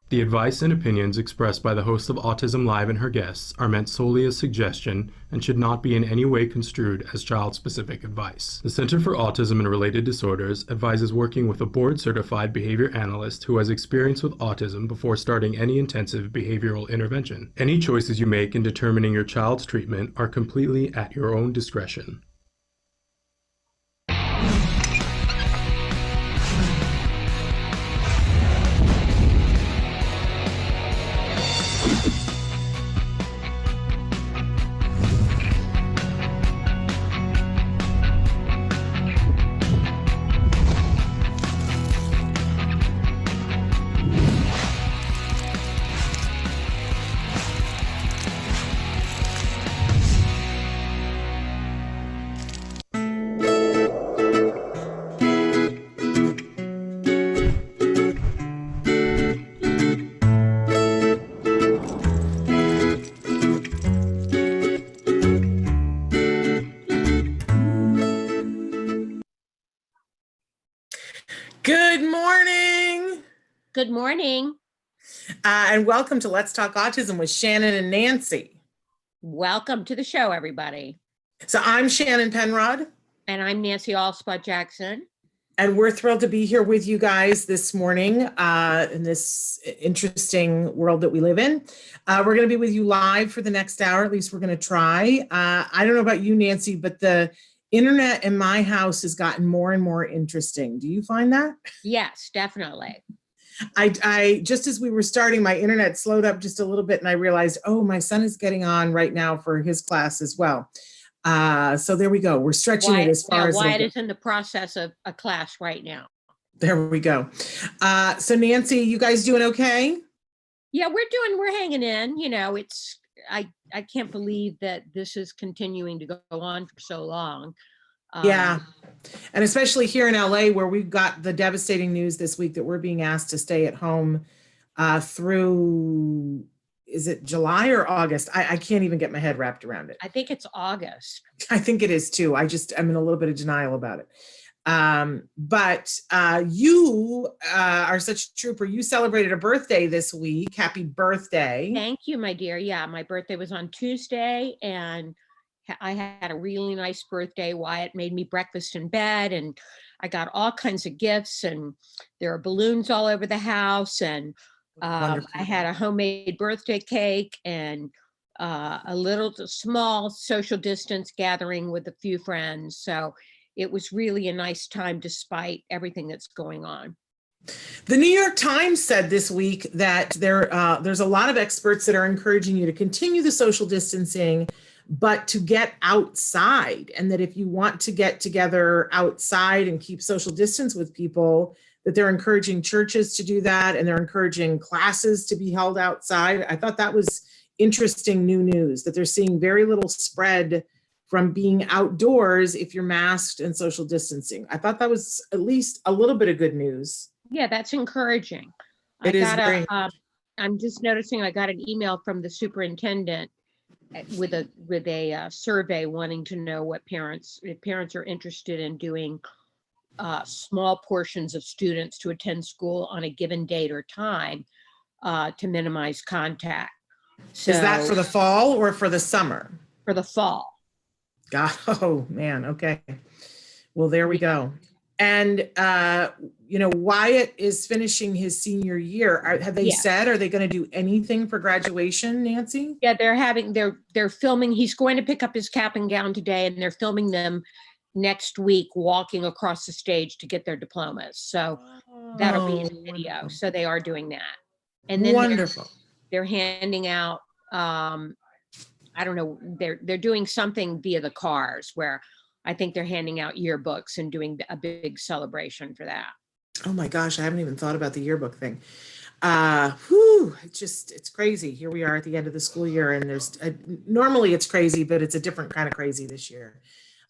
The advice and opinions expressed by the host of Autism Live and her guests are meant solely as suggestion and should not be in any way construed as child-specific advice. The Center for Autism and Related Disorders advises working with a board-certified behavior analyst who has experience with autism before starting any intensive behavioral intervention. Any choices you make in determining your child's treatment are completely at your own discretion. Good morning. Good morning. And welcome to Let's Talk Autism with Shannon and Nancy. Welcome to the show, everybody. So I'm Shannon Penrod. And I'm Nancy alspaugh-jackson. And we're thrilled to be here with you guys this morning in this interesting world that we live in. We're going to be with you live for the next hour. At least we're going to try. I don't know about you, Nancy, but the internet in my house has gotten more and more interesting. Do you find that? Yes, definitely. I just as we were starting, my internet slowed up just a little bit and I realized, oh, my son is getting on right now for his class as well. So there we go. We're stretching it as far as Wyatt is in the process of a class right now. There we go. So Nancy, you guys doing okay? Yeah, we're hanging in. You know, I can't believe that this is continuing to go on for so long. Yeah. And especially here in LA, where we've got the devastating news this week that we're being asked to stay at home through, is it July or August? I can't even get my head wrapped around it. I think it's August. I think it is too. I'm in a little bit of denial about it. But you are such a trooper. You celebrated a birthday this week. Happy birthday. Thank you, my dear. Yeah, my birthday was on Tuesday and I had a really nice birthday. Wyatt made me breakfast in bed and I got all kinds of gifts and there are balloons all over the house and I had a homemade birthday cake and a small social distance gathering with a few friends. So it was really a nice time despite everything that's going on. The New York Times said this week that there's a lot of experts that are encouraging you to continue the social distancing, but to get outside, and that if you want to get together outside and keep social distance with people, that they're encouraging churches to do that and they're encouraging classes to be held outside. I thought that was interesting new news, that they're seeing very little spread from being outdoors if you're masked and social distancing. I thought that was at least a little bit of good news. Yeah, that's encouraging. I'm just noticing I got an email from the superintendent with a survey wanting to know what if parents are interested in doing small portions of students to attend school on a given date or time to minimize contact. So, is that for the fall or for the summer? For the fall. God, oh man, okay. Well, there we go. And Wyatt is finishing his senior year. Have they said, are they going to do anything for graduation, Nancy? Yeah, they're filming. He's going to pick up his cap and gown today and they're filming them next week walking across the stage to get their diplomas. So that'll be in the video. Wonderful. So they are doing that. And then wonderful. They're handing out, I don't know, they're doing something via the cars where I think they're handing out yearbooks and doing a big celebration for that. Oh my gosh, I haven't even thought about the yearbook thing. It's crazy. Here we are at the end of the school year and normally it's crazy, but it's a different kind of crazy this year.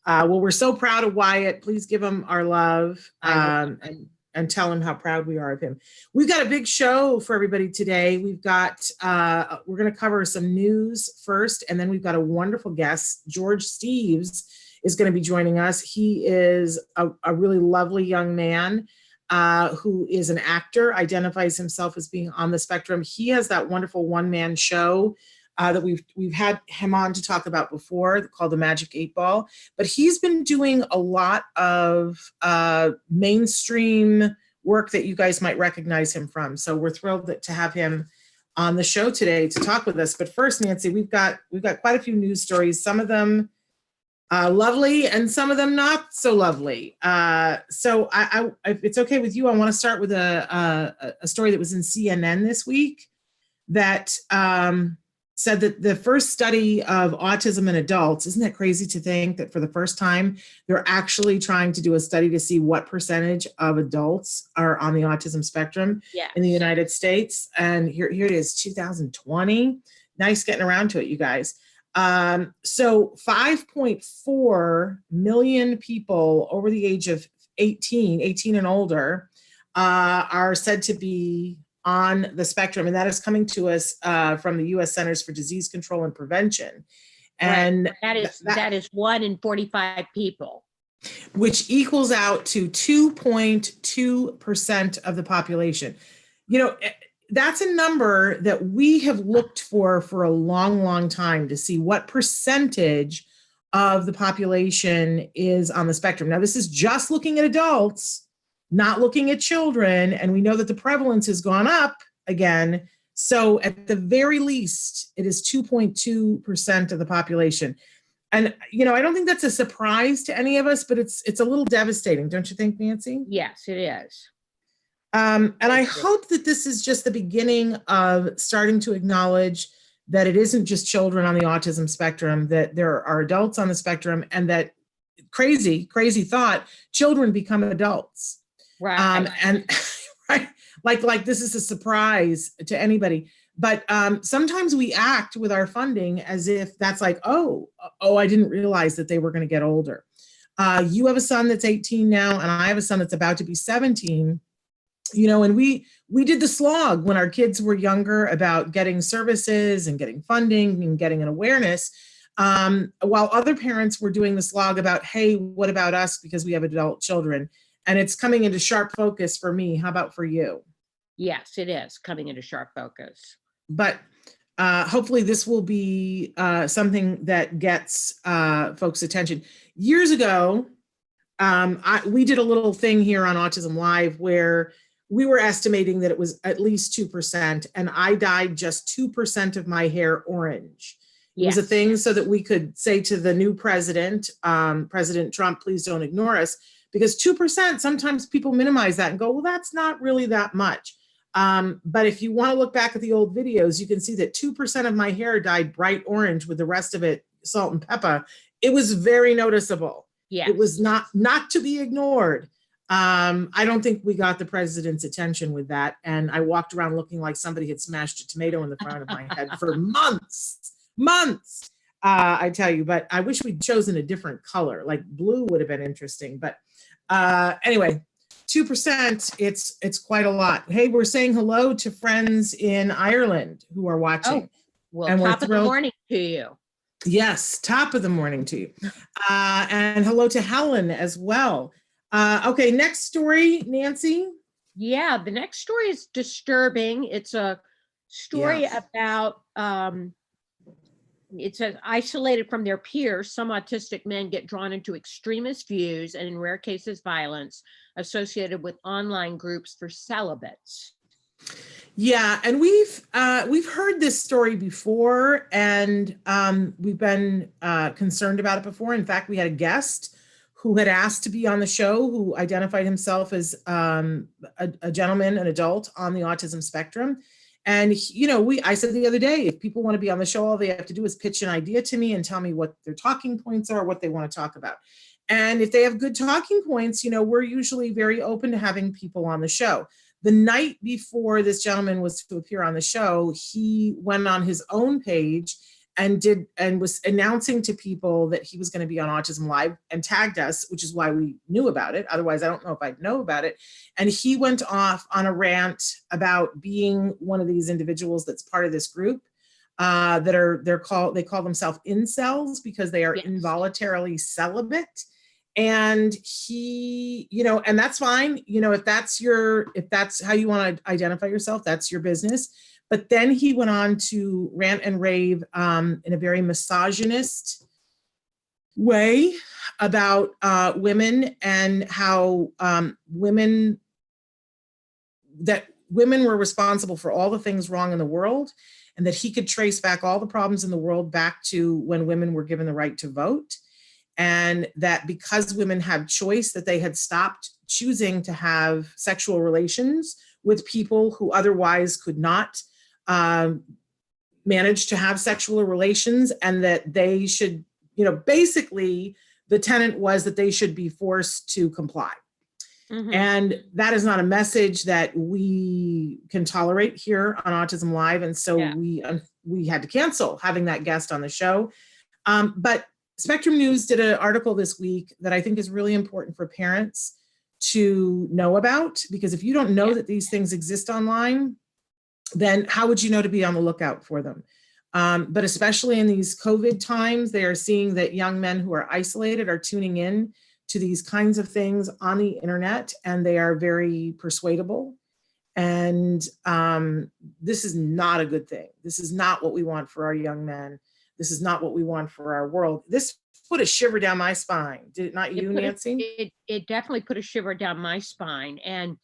Well, we're so proud of Wyatt. Please give him our love and tell him how proud we are of him. We've got a big show for everybody today. We've got, we're going to cover some news first, and then we've got a wonderful guest. George Steeves is going to be joining us. He is a really lovely young man. who is an actor, identifies himself as being on the spectrum. He has that wonderful one-man show that we've had him on to talk about before, called The Magic 8 Ball. But he's been doing a lot of mainstream work that you guys might recognize him from. So we're thrilled to have him on the show today to talk with us. But first, Nancy, we've got quite a few news stories. Some of them lovely and some of them not so lovely. So if it's okay with you, I want to start with a story that was in CNN this week that said that the first study of autism in adults, isn't that crazy to think that for the first time, they're actually trying to do a study to see what percentage of adults are on the autism spectrum in the United States. And here it is, 2020. Nice getting around to it, you guys. So 5.4 million people over the age of 18 and older, are said to be on the spectrum. And that is coming to us from the U.S. Centers for Disease Control and Prevention. And right. that is 1 in 45 people. Which equals out to 2.2% of the population. You know, that's a number that we have looked for a long, long time to see what percentage of the population is on the spectrum. Now, this is just looking at adults, not looking at children. And we know that the prevalence has gone up again. So at the very least, it is 2.2% of the population. And, you know, I don't think that's a surprise to any of us, but it's a little devastating. Don't you think, Nancy? Yes, it is. And I hope that this is just the beginning of starting to acknowledge that it isn't just children on the autism spectrum, that there are adults on the spectrum, and that crazy thought, children become adults. Right. And right, like this is a surprise to anybody. But sometimes we act with our funding as if that's like, oh, I didn't realize that they were going to get older. You have a son that's 18 now, and I have a son that's about to be 17. You know, and we did the slog when our kids were younger about getting services and getting funding and getting an awareness, while other parents were doing the slog about, hey, what about us, because we have adult children. And it's coming into sharp focus for me. How about for you? Yes, it is coming into sharp focus. But hopefully this will be something that gets folks' attention. Years ago, we did a little thing here on Autism Live where we were estimating that it was at least 2%, and I dyed just 2% of my hair orange. It was a thing so that we could say to the new president, President Trump, please don't ignore us, because 2%, sometimes people minimize that and go, well, that's not really that much. But if you want to look back at the old videos, you can see that 2% of my hair dyed bright orange with the rest of it salt and pepper. It was very noticeable. Yes. It was not to be ignored. I don't think we got the president's attention with that. And I walked around looking like somebody had smashed a tomato in the front of my head for months, I tell you. But I wish we'd chosen a different color, like blue would have been interesting. But anyway, 2%, it's quite a lot. Hey, we're saying hello to friends in Ireland who are watching. Oh, well, and top of the morning to you. Yes, top of the morning to you. And hello to Helen as well. Okay, next story, Nancy. Yeah, the next story is disturbing. It's a story about, it says, isolated from their peers, some autistic men get drawn into extremist views and in rare cases, violence associated with online groups for celibates. Yeah, and we've heard this story before, and we've been concerned about it before. In fact, we had a guest who had asked to be on the show, who identified himself as a gentleman, an adult on the autism spectrum. And, you know, I said the other day, if people want to be on the show, all they have to do is pitch an idea to me and tell me what their talking points are, what they want to talk about. And if they have good talking points, you know, we're usually very open to having people on the show. The night before this gentleman was to appear on the show, he went on his own page and was announcing to people that he was going to be on Autism Live and tagged us, which is why we knew about it. Otherwise, I don't know if I'd know about it. And he went off on a rant about being one of these individuals that's part of this group they call themselves incels because they are involuntarily celibate. And he, and that's fine. If that's how you want to identify yourself, that's your business. But then he went on to rant and rave in a very misogynist way about women, and how women were responsible for all the things wrong in the world, and that he could trace back all the problems in the world back to when women were given the right to vote. And that because women have choice, that they had stopped choosing to have sexual relations with people who otherwise could not manage to have sexual relations, and that they should, basically the tenet was that they should be forced to comply. Mm-hmm. And that is not a message that we can tolerate here on Autism Live. And so we had to cancel having that guest on the show. But Spectrum News did an article this week that I think is really important for parents to know about, because if you don't know that these things exist online, then how would you know to be on the lookout for them? But especially in these COVID times, they are seeing that young men who are isolated are tuning in to these kinds of things on the internet, and they are very persuadable. And this is not a good thing. This is not what we want for our young men. This is not what we want for our world. This put a shiver down my spine. Did it not you, Nancy? It definitely put a shiver down my spine. And,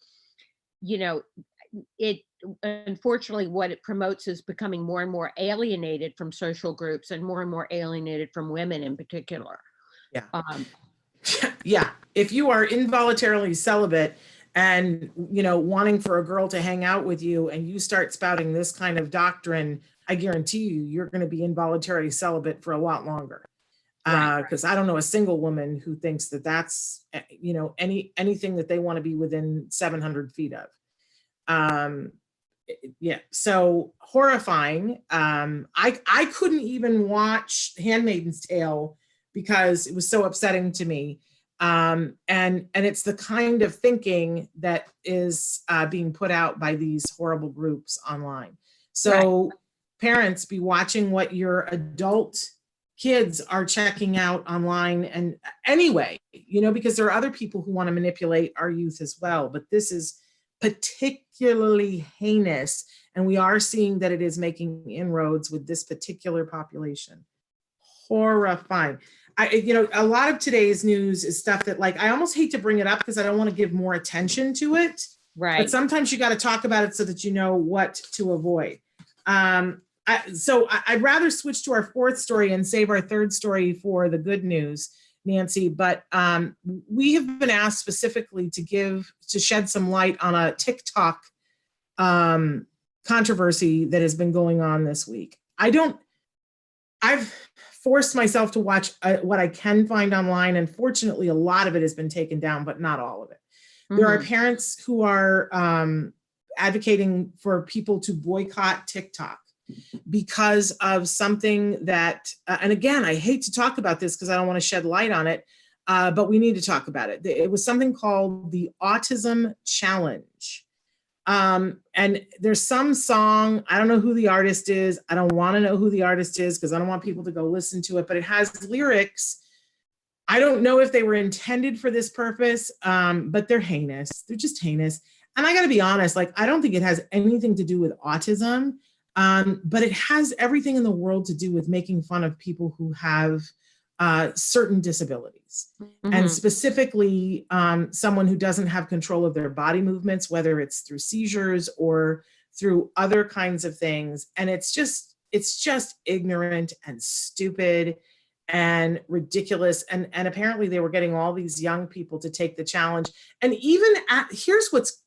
it unfortunately, what it promotes is becoming more and more alienated from social groups, and more alienated from women in particular. Yeah. Yeah. If you are involuntarily celibate and, wanting for a girl to hang out with you, and you start spouting this kind of doctrine, I guarantee you're going to be involuntarily celibate for a lot longer. Because I don't know a single woman who thinks that that's, anything that they want to be within 700 feet of. So horrifying. I couldn't even watch Handmaid's Tale because it was so upsetting to me. And it's the kind of thinking that is being put out by these horrible groups online. So parents, be watching what your adult kids are checking out online. And anyway, because there are other people who want to manipulate our youth as well. But this is particularly heinous. And we are seeing that it is making inroads with this particular population. Horrifying. A lot of today's news is stuff that, like, I almost hate to bring it up because I don't want to give more attention to it. Right. But sometimes you got to talk about it so that you know what to avoid. So I'd rather switch to our fourth story and save our third story for the good news, Nancy. But we have been asked specifically to shed some light on a TikTok controversy that has been going on this week. I've forced myself to watch what I can find online. And fortunately, a lot of it has been taken down, but not all of it. Mm-hmm. There are parents who are advocating for people to boycott TikTok because of something that, and again, I hate to talk about this because I don't want to shed light on it, but we need to talk about it. It was something called the Autism Challenge. And there's some song, I don't know who the artist is. I don't want to know who the artist is because I don't want people to go listen to it, but it has lyrics. I don't know if they were intended for this purpose, but they're heinous. They're just heinous. And I got to be honest, I don't think it has anything to do with autism, but it has everything in the world to do with making fun of people who have certain disabilities. Mm-hmm. And specifically someone who doesn't have control of their body movements, whether it's through seizures or through other kinds of things. And it's just ignorant and stupid and ridiculous. And apparently they were getting all these young people to take the challenge. And here's what's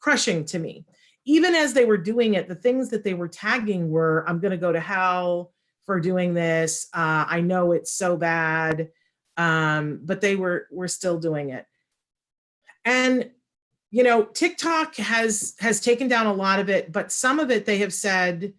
crushing to me. Even as they were doing it, the things that they were tagging were, I'm going to go to hell for doing this. I know it's so bad, but they were still doing it. And, TikTok has taken down a lot of it, but some of it they have said,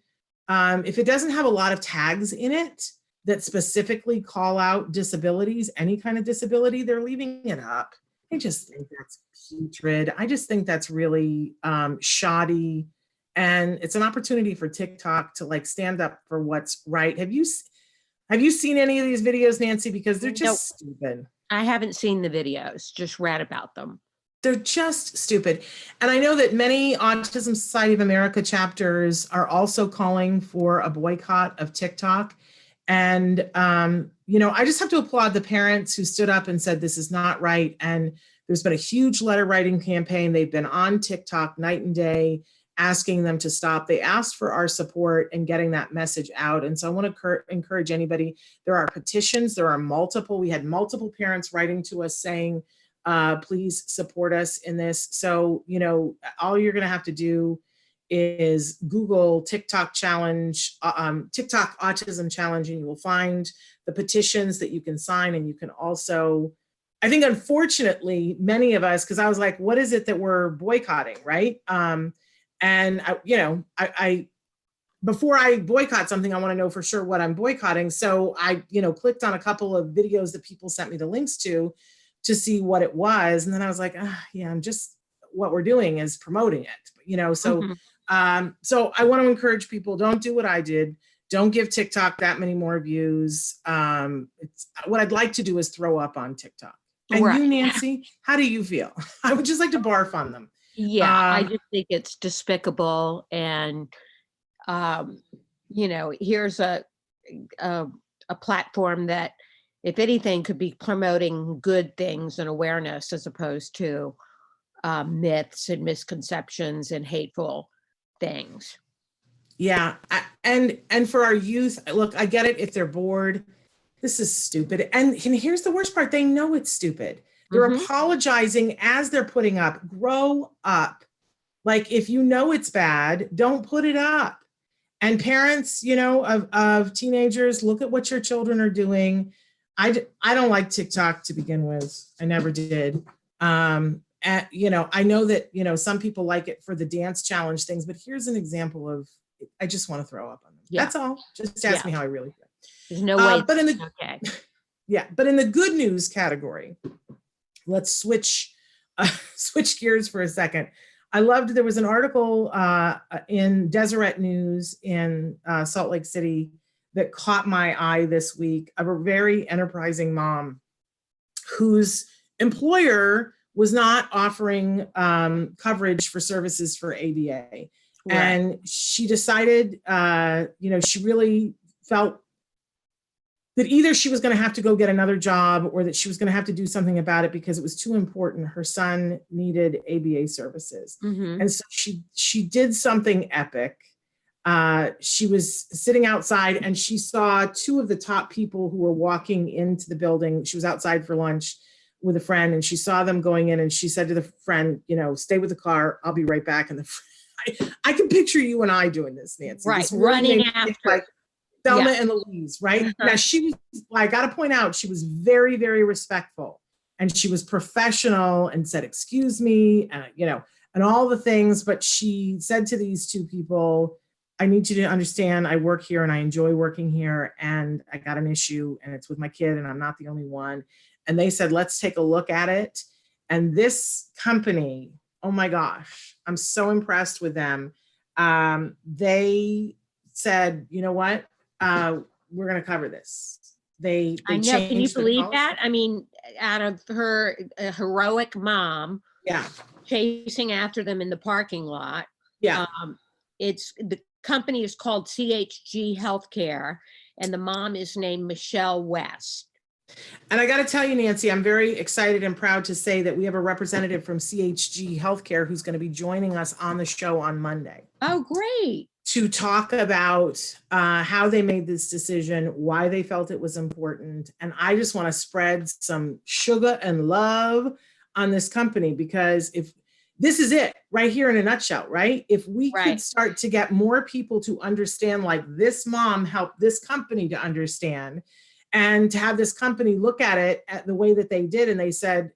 if it doesn't have a lot of tags in it that specifically call out disabilities, any kind of disability, they're leaving it up. I just think that's putrid. I just think that's really shoddy. And it's an opportunity for TikTok to stand up for what's right. Have you seen any of these videos, Nancy? Because they're just stupid. I haven't seen the videos, just read about them. They're just stupid. And I know that many Autism Society of America chapters are also calling for a boycott of TikTok. And, I just have to applaud the parents who stood up and said, this is not right. And there's been a huge letter writing campaign. They've been on TikTok night and day, asking them to stop. They asked for our support in getting that message out. And so I want to encourage anybody. There are petitions. There are multiple. We had multiple parents writing to us saying, please support us in this. So, all you're going to have to do is Google TikTok challenge, TikTok autism challenge, and you will find the petitions that you can sign. And you can also, I think, unfortunately, many of us, because I was like, what is it that we're boycotting, right? I before I boycott something, I want to know for sure what I'm boycotting. So I, clicked on a couple of videos that people sent me the links to see what it was. And then I was like, I'm just, what we're doing is promoting it, so, so I want to encourage people, don't do what I did. Don't give TikTok that many more views. It's what I'd like to do is throw up on TikTok. And Right. You, Nancy, how do you feel? I would just like to barf on them. Yeah, I just think it's despicable. And, here's a platform that, if anything, could be promoting good things and awareness as opposed to myths and misconceptions and hateful things. Yeah. And for our youth, look, I get it. If they're bored, this is stupid. And here's the worst part. They know it's stupid. They're apologizing as they're putting up. Grow up. Like, if you know it's bad, don't put it up. And parents, of teenagers, look at what your children are doing. I don't like TikTok to begin with. I never did. I know that, some people like it for the dance challenge things, but here's an example of, I just want to throw up on them. Yeah. That's all. Just ask me how I really feel. There's no way. But in the good news category, let's switch gears for a second. I loved, there was an article in Deseret News in Salt Lake City that caught my eye this week, of a very enterprising mom whose employer was not offering coverage for services for ABA. Right. And she decided, she really felt that either she was going to have to go get another job, or that she was going to have to do something about it because it was too important. Her son needed ABA services. And so she did something epic. She was sitting outside and she saw two of the top people who were walking into the building. She was outside for lunch with a friend, and she saw them going in, and she said to the friend, stay with the car. I'll be right back. And I can picture you and I doing this, Nancy. Right. This running after. Like Thelma and Louise, right? Now she was, I got to point out, she was very, very respectful, and she was professional and said, excuse me, and, and all the things. But she said to these two people, I need you to understand, I work here and I enjoy working here, and I got an issue, and it's with my kid, and I'm not the only one. And they said, let's take a look at it. And this company, oh my gosh, I'm so impressed with them. They said, you know what? We're going to cover this. They I know. Can you believe that? I mean, out of her heroic mom, chasing after them in the parking lot. Yeah. It's the company is called CHG Healthcare, and the mom is named Michelle West. And I got to tell you, Nancy, I'm very excited and proud to say that we have a representative from CHG Healthcare who's going to be joining us on the show on Monday. Oh, great. To talk about how they made this decision, why they felt it was important. And I just want to spread some sugar and love on this company, because if this is it right here in a nutshell, right? If we could start to get more people to understand, like this mom helped this company to understand, and to have this company look at it at the way that they did. And they said,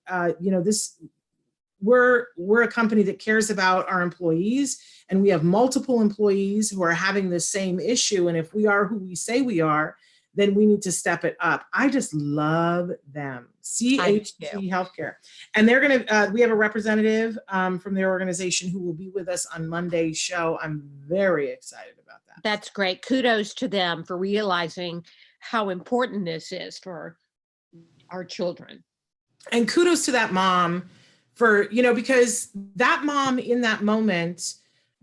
we're a company that cares about our employees, and we have multiple employees who are having the same issue. And if we are who we say we are, then we need to step it up. I just love them. CHG Healthcare. And they're going to, we have a representative from their organization who will be with us on Monday's show. I'm very excited about that. That's great. Kudos to them for realizing how important this is for our children. And kudos to that mom for, because that mom in that moment,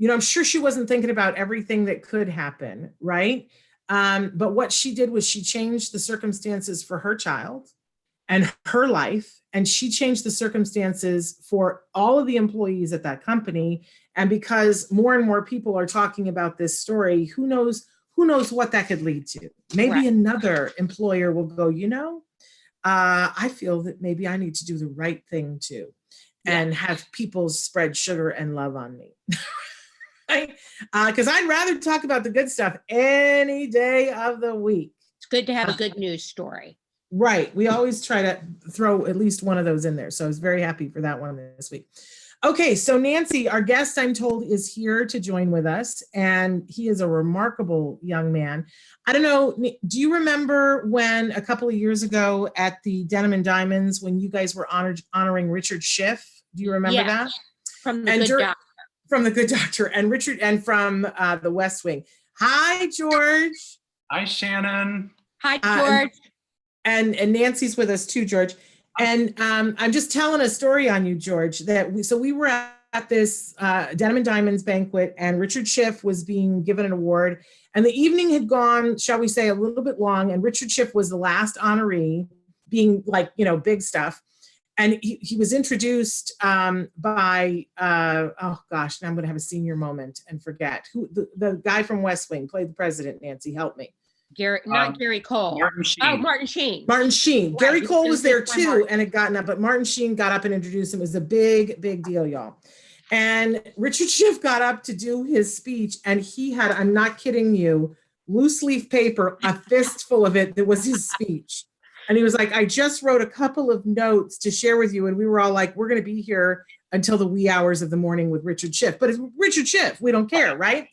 I'm sure she wasn't thinking about everything that could happen, right? But what she did was she changed the circumstances for her child and her life, and she changed the circumstances for all of the employees at that company. And because more and more people are talking about this story, who knows what that could lead to? Maybe Right. another employer will go, I feel that maybe I need to do the right thing too, and have people spread sugar and love on me. Right? Because I'd rather talk about the good stuff any day of the week. It's good to have a good news story. Right. We always try to throw at least one of those in there. So I was very happy for that one this week. Okay, so Nancy, our guest, I'm told, is here to join with us, and he is a remarkable young man. I don't know, do you remember when a couple of years ago at the Denim and Diamonds, when you guys were honoring Richard Schiff? Do you remember that? From the Good Doctor. From the Good Doctor, and Richard, and from the West Wing. Hi, George. Hi, Shannon. Hi, George. And Nancy's with us too, George. And I'm just telling a story on you, George, that we were at this Denim and Diamonds banquet, and Richard Schiff was being given an award, and the evening had gone, shall we say, a little bit long, and Richard Schiff was the last honoree, being like, big stuff. And he was introduced by, oh gosh, now I'm going to have a senior moment and forget who the guy from West Wing played the president. Nancy, help me. Gary Cole. Martin Sheen. Oh, Martin Sheen. Martin Sheen. Right. Gary Cole was there too and had gotten up, but Martin Sheen got up and introduced him. It was a big, big deal, y'all. And Richard Schiff got up to do his speech, and he had, I'm not kidding you, loose leaf paper, a fistful of it that was his speech. And he was like, I just wrote a couple of notes to share with you. And we were all like, we're going to be here until the wee hours of the morning with Richard Schiff. But it's Richard Schiff. We don't care, right?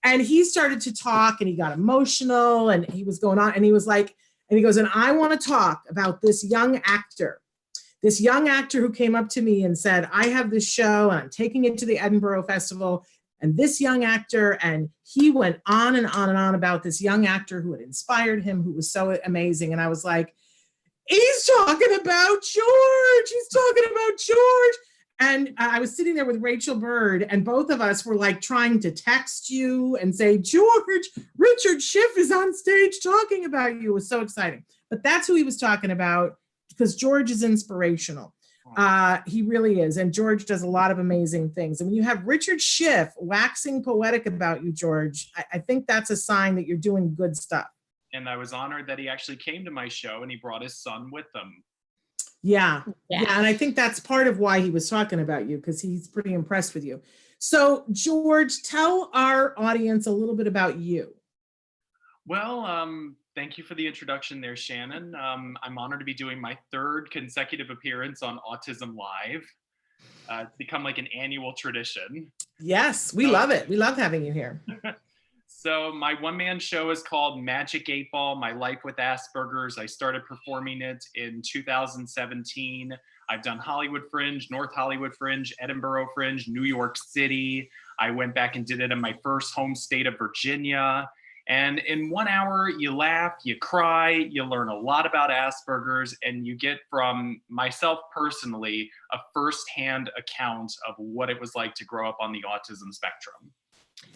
And he started to talk, and he got emotional, and he was going on, and he was like, and he goes, and I want to talk about this young actor who came up to me and said, I have this show and I'm taking it to the Edinburgh Festival, and this young actor, and he went on and on and on about this young actor who had inspired him, who was so amazing. And I was like, he's talking about George. He's talking about George. And I was sitting there with Rachel Bird, and both of us were like trying to text you and say, George, Richard Schiff is on stage talking about you. It was so exciting. But that's who he was talking about, because George is inspirational. He really is. And George does a lot of amazing things. And when you have Richard Schiff waxing poetic about you, George, I think that's a sign that you're doing good stuff. And I was honored that he actually came to my show, and he brought his son with him. Yeah. And I think that's part of why he was talking about you, because he's pretty impressed with you. So, George, tell our audience a little bit about you. Well, thank you for the introduction there, Shannon. I'm honored to be doing my third consecutive appearance on Autism Live. It's become like an annual tradition. Yes, we love it. We love having you here. So my one-man show is called Magic 8 Ball, My Life with Asperger's. I started performing it in 2017. I've done Hollywood Fringe, North Hollywood Fringe, Edinburgh Fringe, New York City. I went back and did it in my first home state of Virginia. And in 1 hour, you laugh, you cry, you learn a lot about Asperger's, and you get from myself personally a firsthand account of what it was like to grow up on the autism spectrum.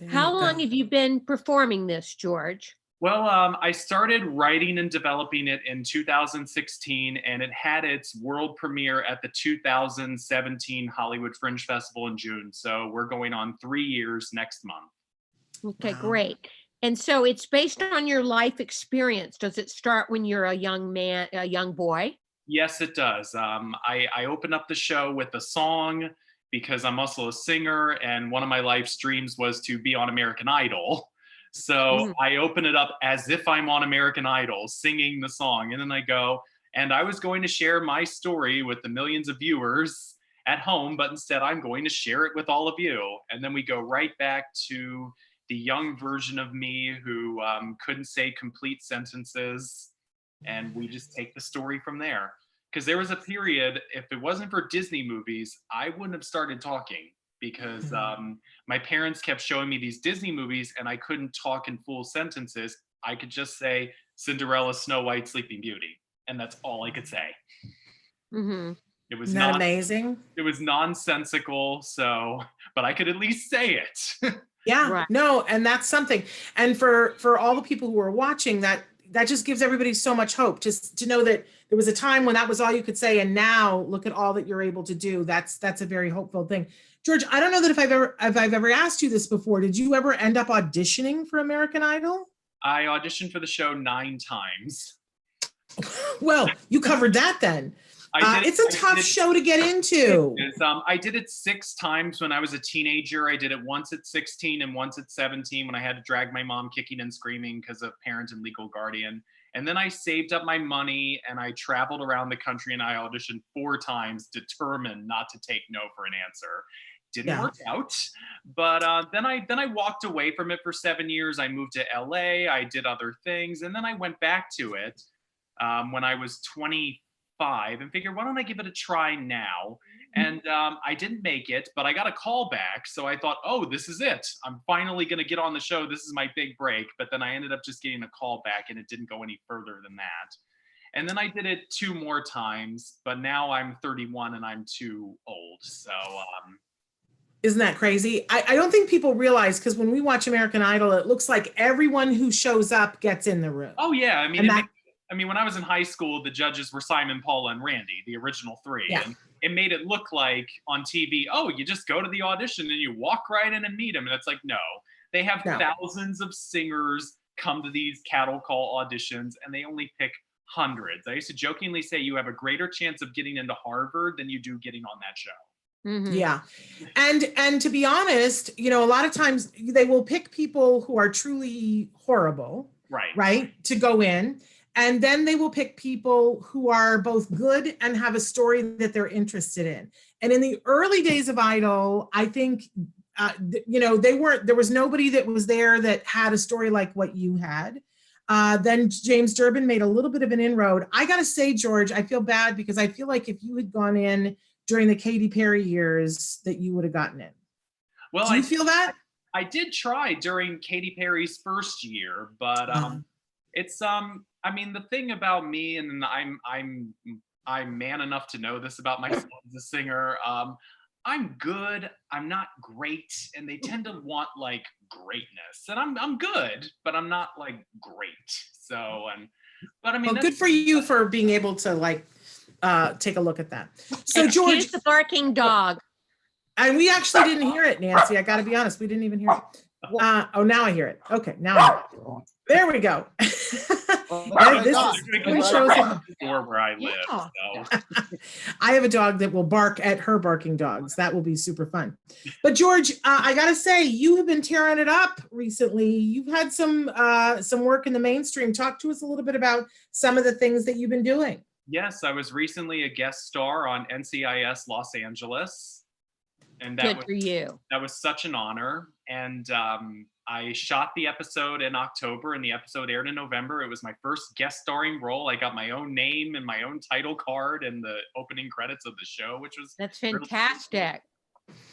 How long have you been performing this, George? Well, I started writing and developing it in 2016, and it had its world premiere at the 2017 Hollywood Fringe Festival in June. So we're going on 3 years next month. Okay, great. And so it's based on your life experience. Does it start when you're a young man, a young boy? Yes, it does. I open up the show with a song, because I'm also a singer, and one of my life's dreams was to be on American Idol. So I open it up as if I'm on American Idol singing the song. And then I go, and I was going to share my story with the millions of viewers at home, but instead I'm going to share it with all of you. And then we go right back to the young version of me who couldn't say complete sentences. And we just take the story from there. Because there was a period, if it wasn't for Disney movies, I wouldn't have started talking, because my parents kept showing me these Disney movies and I couldn't talk in full sentences. I could just say Cinderella, Snow White, Sleeping Beauty. And that's all I could say. Mm-hmm. It was Isn't that amazing? It was nonsensical. So, but I could at least say it. Yeah, Right. no, and that's something. And for all the people who are watching, that just gives everybody so much hope, just to know that there was a time when that was all you could say, and now look at all that you're able to do. That's a very hopeful thing. George, I don't know that if I've ever asked you this before. Did you ever end up auditioning for American Idol? I auditioned for the show 9 times. Well, you covered that then. It's a tough show to get into. I did it 6 times when I was a teenager. I did it once at 16 and once at 17 when I had to drag my mom kicking and screaming because of parent and legal guardian. And then I saved up my money and I traveled around the country and I auditioned 4 times, determined not to take no for an answer. Didn't work out, but then I walked away from it for 7 years. I moved to LA. I did other things, and then I went back to it when I was 25 and figured, why don't I give it a try now? And I didn't make it, but I got a call back. So I thought, oh, this is it. I'm finally going to get on the show. This is my big break. But then I ended up just getting a call back and it didn't go any further than that. And then I did it 2 more times, but now I'm 31 and I'm too old. So isn't that crazy? I don't think people realize, because when we watch American Idol, it looks like everyone who shows up gets in the room. Oh yeah, I mean, when I was in high school, the judges were Simon, Paula, and Randy, the original 3. Yeah. And it made it look like on TV, oh, you just go to the audition and you walk right in and meet them. And it's like, no, they have thousands of singers come to these cattle call auditions and they only pick hundreds. I used to jokingly say you have a greater chance of getting into Harvard than you do getting on that show. Mm-hmm. Yeah. And to be honest, a lot of times they will pick people who are truly horrible, right, to go in. And then they will pick people who are both good and have a story that they're interested in. And in the early days of Idol, I think, there was nobody that was there that had a story like what you had. Then James Durbin made a little bit of an inroad. I got to say, George, I feel bad because I feel like if you had gone in during the Katy Perry years, that you would have gotten in. Well, do you feel that? I did try during Katy Perry's first year, but it's I mean, the thing about me, and I'm man enough to know this about myself as a singer. I'm good. I'm not great, and they tend to want like greatness, and I'm good, but I'm not like great. So, but I mean, well, good for you for being able to like take a look at that. So Excuse George, the barking dog. And we actually didn't hear it, Nancy. I got to be honest, we didn't even hear it. Oh, now I hear it. Okay, now I hear it. There we go. This shows where I live. Yeah. So. I have a dog that will bark at her barking dogs. That will be super fun. But George, I got to say, you have been tearing it up recently. You've had some work in the mainstream. Talk to us a little bit about some of the things that you've been doing. Yes, I was recently a guest star on NCIS Los Angeles. And Good for you. That was such an honor. And I shot the episode in October and the episode aired in November. It was my first guest starring role. I got my own name and my own title card and the opening credits of the show, which was that's fantastic.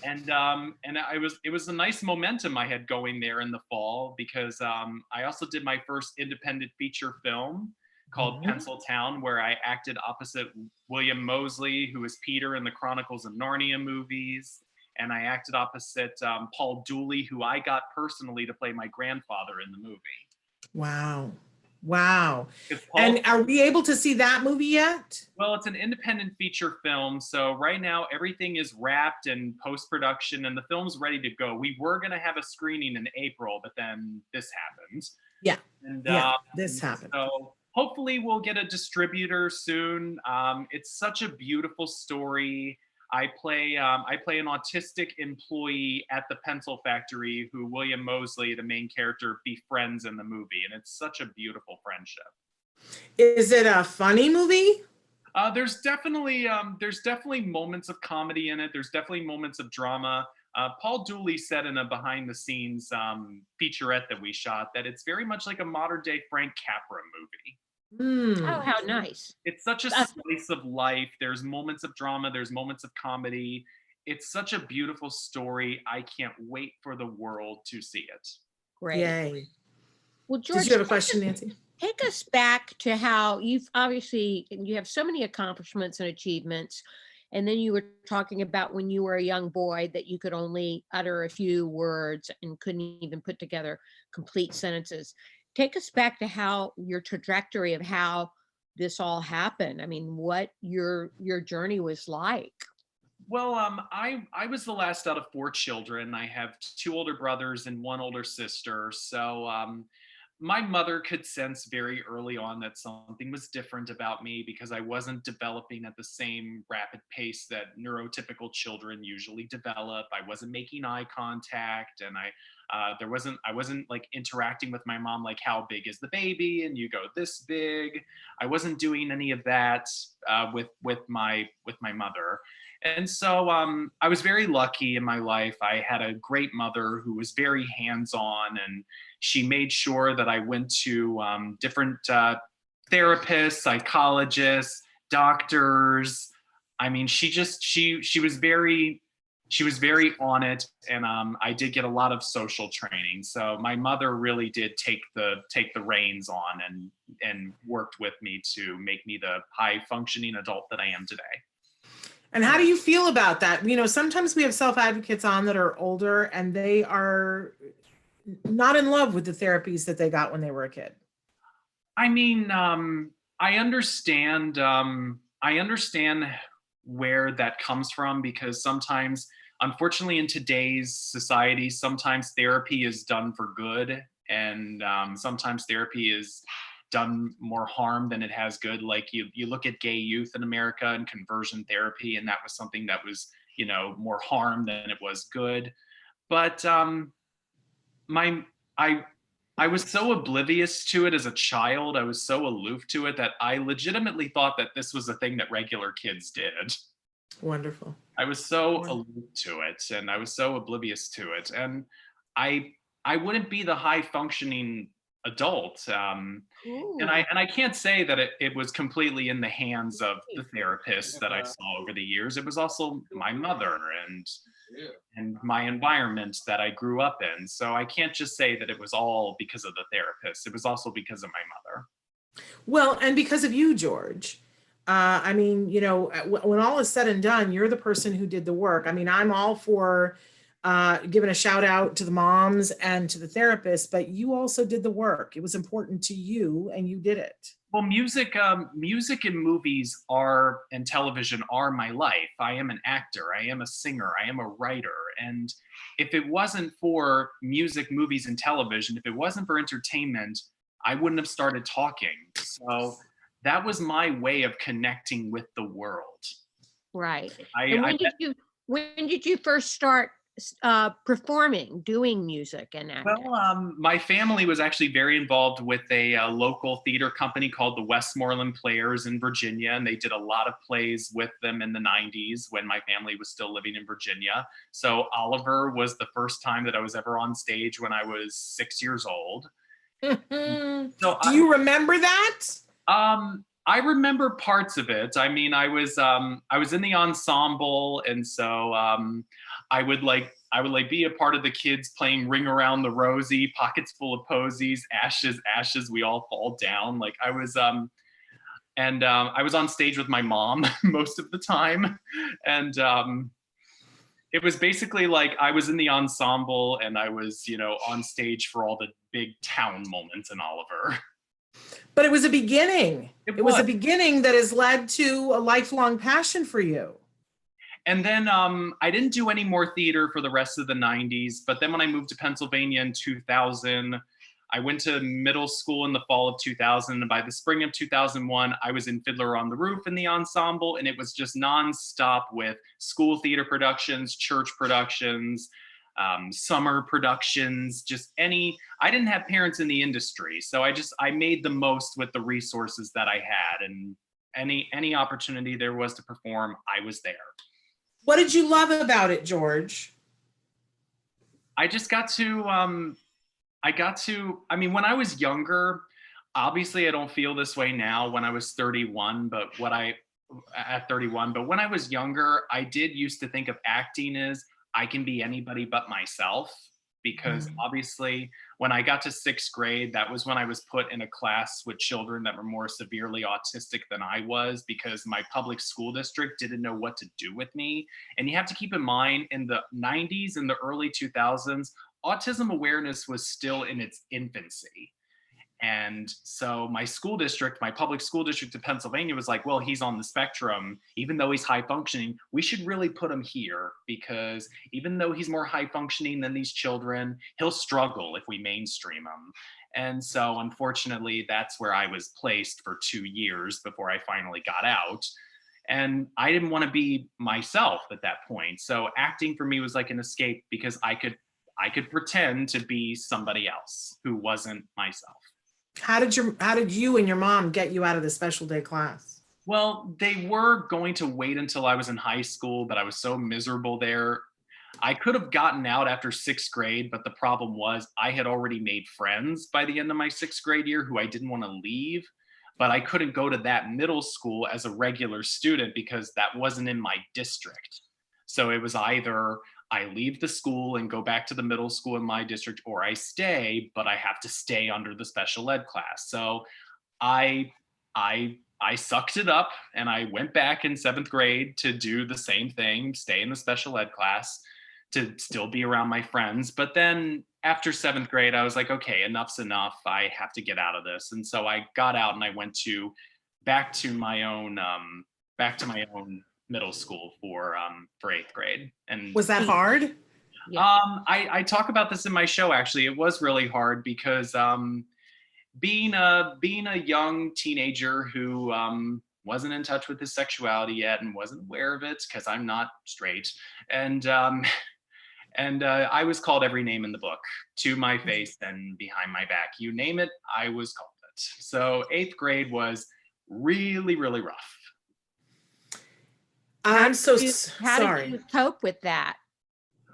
And it was a nice momentum I had going there in the fall because I also did my first independent feature film called Pencil Town, where I acted opposite William Moseley, who was Peter in the Chronicles of Narnia movies. And I acted opposite Paul Dooley, who I got personally to play my grandfather in the movie. Wow. And are we able to see that movie yet? Well, it's an independent feature film. So right now, everything is wrapped in post-production and the film's ready to go. We were going to have a screening in April, but then this happened. Yeah. And this happened. So hopefully we'll get a distributor soon. It's such a beautiful story. I play an autistic employee at the pencil factory who William Moseley, the main character, befriends in the movie, and it's such a beautiful friendship. Is it a funny movie? There's definitely moments of comedy in it. There's definitely moments of drama. Paul Dooley said in a behind-the-scenes featurette that we shot that it's very much like a modern-day Frank Capra movie. Oh, how nice. It's such a slice of life. There's moments of drama. There's moments of comedy. It's such a beautiful story. I can't wait for the world to see it. Great. Yay. Well, George, did you have a question, Nancy? Take us back to how you have so many accomplishments and achievements. And then you were talking about when you were a young boy that you could only utter a few words and couldn't even put together complete sentences. Take us back to how your trajectory of how this all happened. I mean, what your journey was like. Well, I was the last out of four children. I have two older brothers and one older sister. So my mother could sense very early on that something was different about me because I wasn't developing at the same rapid pace that neurotypical children usually develop. I wasn't making eye contact, and I wasn't like interacting with my mom like, how big is the baby, and you go this big. I wasn't doing any of that with my mother. And so I was very lucky in my life. I had a great mother who was very hands-on, and she made sure that I went to different therapists, psychologists, doctors. I mean, she was very on it, and I did get a lot of social training. So my mother really did take the reins on and worked with me to make me the high functioning adult that I am today. And how do you feel about that? You know, sometimes we have self-advocates on that are older and they are not in love with the therapies that they got when they were a kid. I mean, I understand where that comes from, because sometimes, unfortunately, in today's society, sometimes therapy is done for good, and sometimes therapy is done more harm than it has good. Like you look at gay youth in America and conversion therapy, and that was something that was, you know, more harm than it was good. But I was so oblivious to it as a child. I was so aloof to it that I legitimately thought that this was a thing that regular kids did. Wonderful. I was so aloof to it, and I was so oblivious to it, and I wouldn't be the high functioning adult. And I can't say that it was completely in the hands of the therapists that I saw over the years. It was also my mother and my environment that I grew up in. So I can't just say that it was all because of the therapist. It was also because of my mother. Well, and because of you, George. I mean, you know, when all is said and done, you're the person who did the work. I mean, I'm all for giving a shout out to the moms and to the therapists, but you also did the work. It was important to you and you did it. Well, music and movies and television are my life. I am an actor, I am a singer, I am a writer. And if it wasn't for music, movies, and television, if it wasn't for entertainment, I wouldn't have started talking. So that was my way of connecting with the world. Right. And when did you first start performing, doing music and acting? Well, my family was actually very involved with a local theater company called the Westmoreland Players in Virginia, and they did a lot of plays with them in the 90s when my family was still living in Virginia. So Oliver was the first time that I was ever on stage when I was 6 years old. Do you remember that? I remember parts of it. I mean, I was in the ensemble, and so I would be a part of the kids playing Ring Around the Rosie, Pockets Full of Posies, Ashes, Ashes, We All Fall Down. Like I was on stage with my mom most of the time, and it was basically like I was in the ensemble and I was, you know, on stage for all the big town moments in Oliver. But it was a beginning. It was a was. beginning that has led to a lifelong passion for you. And then I didn't do any more theater for the rest of the 90s. But then when I moved to Pennsylvania in 2000, I went to middle school in the fall of 2000. And by the spring of 2001, I was in Fiddler on the Roof in the ensemble. And it was just nonstop with school theater productions, church productions, summer productions, I didn't have parents in the industry. So I made the most with the resources that I had, and any opportunity there was to perform, I was there. What did you love about it, George? I just got to, I mean, when I was younger, obviously I don't feel this way now when I was 31, but when I was younger, I did used to think of acting as I can be anybody but myself. because obviously when I got to 6th grade, that was when I was put in a class with children that were more severely autistic than I was, because my public school district didn't know what to do with me. And you have to keep in mind, in the 90s and the early 2000s, autism awareness was still in its infancy. And so my school district, my public school district of Pennsylvania, was like, well, he's on the spectrum. Even though he's high functioning, we should really put him here, because even though he's more high functioning than these children, he'll struggle if we mainstream him. And so unfortunately, that's where I was placed for 2 years before I finally got out. And I didn't want to be myself at that point. So acting for me was like an escape, because I could pretend to be somebody else who wasn't myself. How did you and your mom get you out of the special day class? Well, they were going to wait until I was in high school, but I was so miserable there. I could have gotten out after 6th grade, but the problem was I had already made friends by the end of my 6th grade year who I didn't want to leave. But I couldn't go to that middle school as a regular student because that wasn't in my district. So it was either I leave the school and go back to the middle school in my district, or I stay, but I have to stay under the special ed class. So I sucked it up, and I went back in 7th grade to do the same thing, stay in the special ed class, to still be around my friends. But then after 7th grade, I was like, okay, enough's enough. I have to get out of this. And so I got out and I went back to my own middle school for 8th grade. And Was that hard? Yeah. I talk about this in my show. Actually, it was really hard because being a young teenager who wasn't in touch with his sexuality yet and wasn't aware of it, because I'm not straight, and I was called every name in the book, to my face and behind my back. You name it, I was called it. So 8th grade was really, really rough. I'm so How sorry. did you cope with that?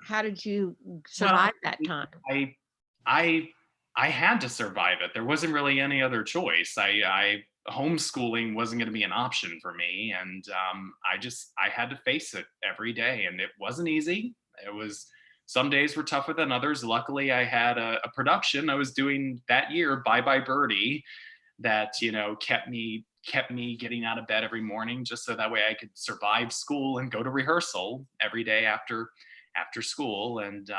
How did you survive that time? I had to survive it. There wasn't really any other choice. Homeschooling wasn't going to be an option for me, and I had to face it every day, and it wasn't easy. Some days were tougher than others. Luckily, I had a production I was doing that year, Bye Bye Birdie, that kept me getting out of bed every morning, just so that way I could survive school and go to rehearsal every day after school. And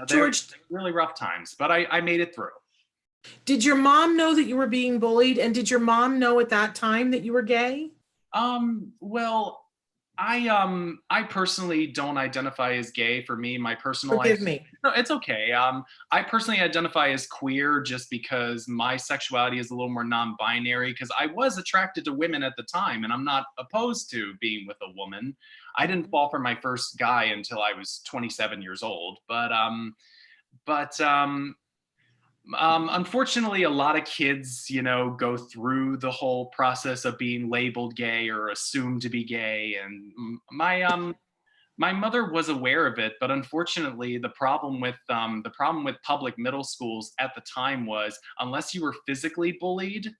George, really rough times, but I made it through. did your mom know that you were being bullied, and did your mom know at that time that you were gay? Well, I personally don't identify as gay. For me, my personal Forgive me. No, it's okay. I personally identify as queer just because my sexuality is a little more non-binary, because I was attracted to women at the time, and I'm not opposed to being with a woman. I didn't fall for my first guy until I was 27 years old. But unfortunately, a lot of kids, go through the whole process of being labeled gay or assumed to be gay. And my mother was aware of it, but unfortunately, the problem with public middle schools at the time was, unless you were physically bullied,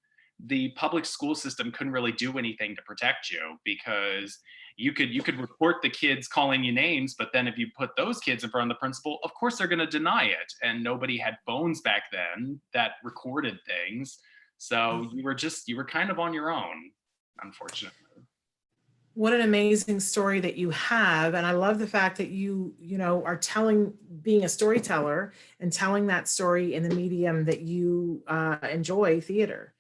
the public school system couldn't really do anything to protect you, because you could report the kids calling you names, but then if you put those kids in front of the principal, of course they're going to deny it. And nobody had phones back then that recorded things. So you were kind of on your own, unfortunately. What an amazing story that you have. And I love the fact that you are being a storyteller and telling that story in the medium that you enjoy, theater.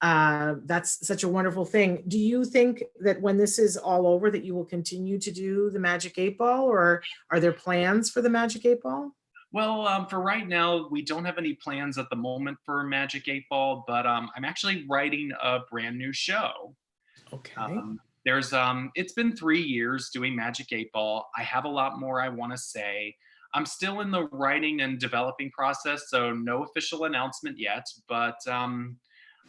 That's such a wonderful thing. Do you think that when this is all over that you will continue to do the Magic 8 Ball, or are there plans for the Magic 8 Ball? Well, for right now, we don't have any plans at the moment for Magic 8 Ball, but I'm actually writing a brand new show. Okay. It's been 3 years doing Magic 8 Ball. I have a lot more I want to say. I'm still in the writing and developing process, so no official announcement yet, but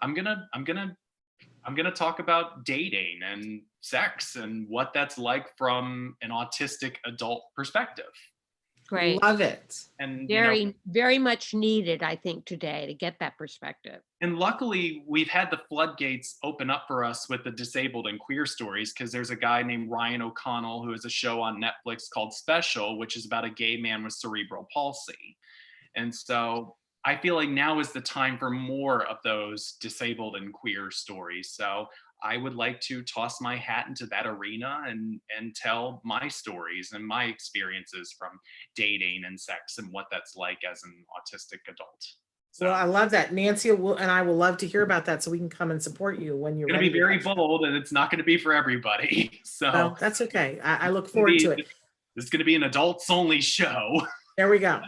I'm gonna talk about dating and sex and what that's like from an autistic adult perspective. Great. Love it. And Very, very much needed, I think, today to get that perspective. and luckily we've had the floodgates open up for us with the disabled and queer stories, because there's a guy named Ryan O'Connell who has a show on Netflix called Special, which is about a gay man with cerebral palsy. And so I feel like now is the time for more of those disabled and queer stories. So I would like to toss my hat into that arena and tell my stories and my experiences from dating and sex and what that's like as an autistic adult. So Well, I love that. Nancy and I will love to hear about that, so we can come and support you when you're going to ready. be very bold, and it's not going to be for everybody. So well, that's okay. I look forward to it. This is going to be an adults only show. There we go.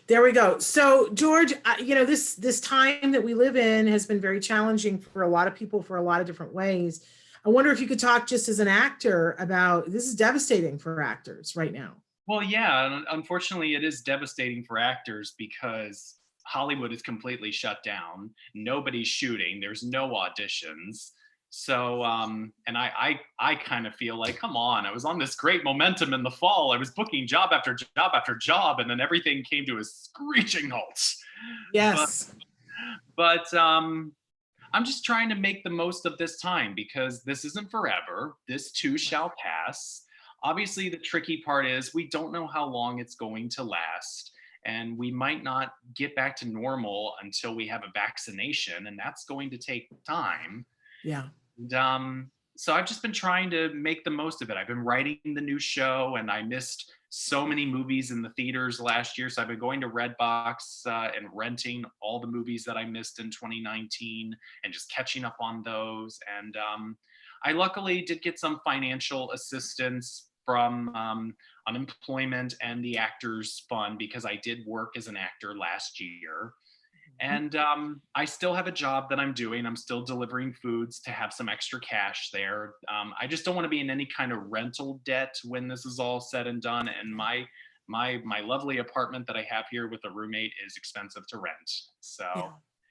There we go. So George, this time that we live in has been very challenging for a lot of people for a lot of different ways. I wonder if you could talk just as an actor about, this is devastating for actors right now. Well, yeah, unfortunately it is devastating for actors because Hollywood is completely shut down. Nobody's shooting. There's no auditions. So, and I kind of feel like, come on, I was on this great momentum in the fall. I was booking job after job after job, and then everything came to a screeching halt. Yes. But I'm just trying to make the most of this time, because this isn't forever. This too shall pass. Obviously, the tricky part is we don't know how long it's going to last. And we might not get back to normal until we have a vaccination, and that's going to take time. Yeah. And, so I've just been trying to make the most of it. I've been writing the new show, and I missed so many movies in the theaters last year. So I've been going to Redbox and renting all the movies that I missed in 2019 and just catching up on those. And I luckily did get some financial assistance from unemployment and the Actors Fund, because I did work as an actor last year. And I still have a job that I'm doing. I'm still delivering foods to have some extra cash there. I just don't want to be in any kind of rental debt when this is all said and done. And my lovely apartment that I have here with a roommate is expensive to rent. So, Yeah.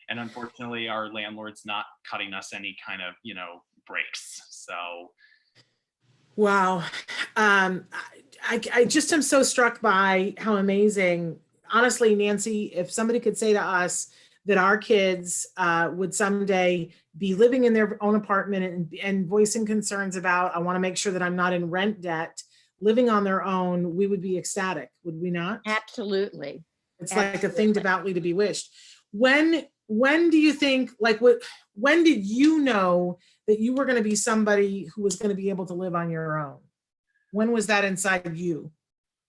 And unfortunately, our landlord's not cutting us any kind of, breaks. So. Wow. I just am so struck by how amazing, honestly, Nancy, if somebody could say to us that our kids would someday be living in their own apartment and voicing concerns about, I want to make sure that I'm not in rent debt, living on their own, we would be ecstatic, would we not? Absolutely. It's like a thing devoutly to be wished. When do you think, when did you know that you were going to be somebody who was going to be able to live on your own? When was that inside you?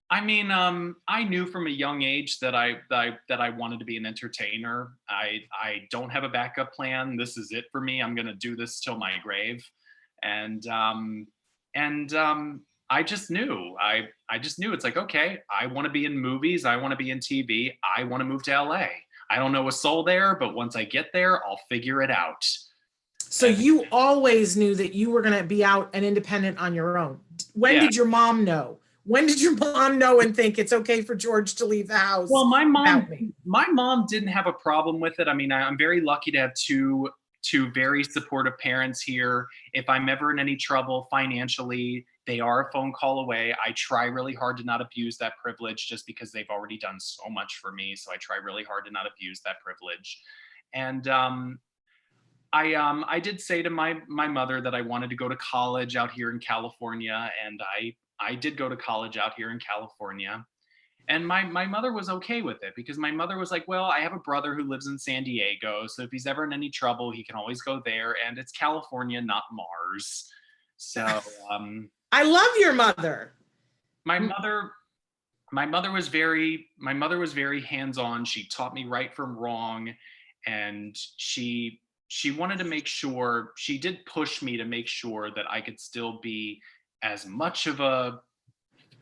I mean, I knew from a young age that I wanted to be an entertainer. I don't have a backup plan. This is it for me. I'm going to do this till my grave. And I just knew. I just knew. It's like, okay, I want to be in movies. I want to be in TV. I want to move to LA. I don't know a soul there, but once I get there, I'll figure it out. So you always knew that you were going to be out and independent on your own. When did your mom know? When did your mom know and think it's okay for George to leave the house? Well, my mom didn't have a problem with it. I mean, I'm very lucky to have two very supportive parents here. If I'm ever in any trouble financially, they are a phone call away. I try really hard to not abuse that privilege, just because they've already done so much for me. So I try really hard to not abuse that privilege. And I did say to my mother that I wanted to go to college out here in California, and I did go to college out here in California. And my mother was okay with it, because my mother was like, well, I have a brother who lives in San Diego, so if he's ever in any trouble, he can always go there, and it's California, not Mars. So I love your mother. My mother was very hands-on. She taught me right from wrong, and she wanted to make sure, she did push me to make sure that I could still be as much of a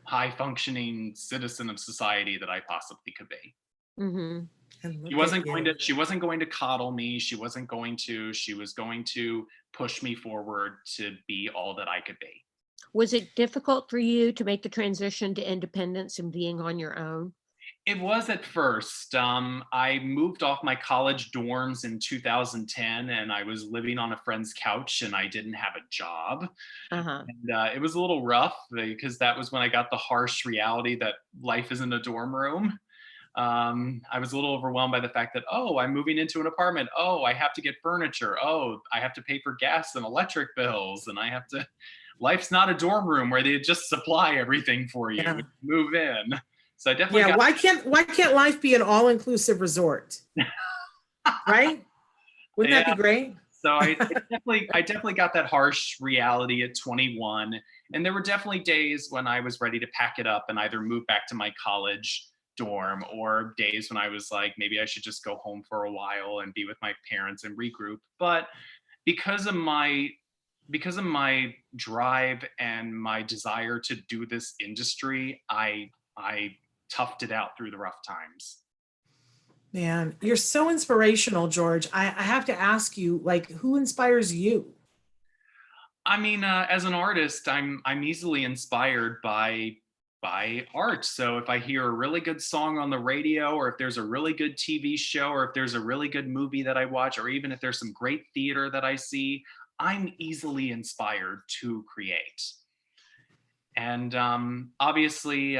high-functioning citizen of society that I possibly could be. Mm-hmm. She wasn't going to coddle me. She was going to push me forward to be all that I could be. Was it difficult for you to make the transition to independence and being on your own? It was at first. I moved off my college dorms in 2010, and I was living on a friend's couch, and I didn't have a job. Uh-huh. And it was a little rough because that was when I got the harsh reality that life isn't a dorm room. I was a little overwhelmed by the fact that, oh, I'm moving into an apartment. Oh, I have to get furniture. Oh, I have to pay for gas and electric bills. And I have to, life's not a dorm room where they just supply everything for you when Yeah. you move in. So I definitely Yeah. got, Why can't life be an all-inclusive resort? Right? Wouldn't that yeah. be great? So I definitely got that harsh reality at 21. And there were definitely days when I was ready to pack it up and either move back to my college dorm, or days when I was like, maybe I should just go home for a while and be with my parents and regroup. But because of my because of my drive and my desire to do this industry, I toughed it out through the rough times. Man, you're so inspirational, George. I have to ask you, like, who inspires you? I mean, as an artist, I'm easily inspired by art. So if I hear a really good song on the radio, or if there's a really good TV show, or if there's a really good movie that I watch, or even if there's some great theater that I see, I'm easily inspired to create. And obviously,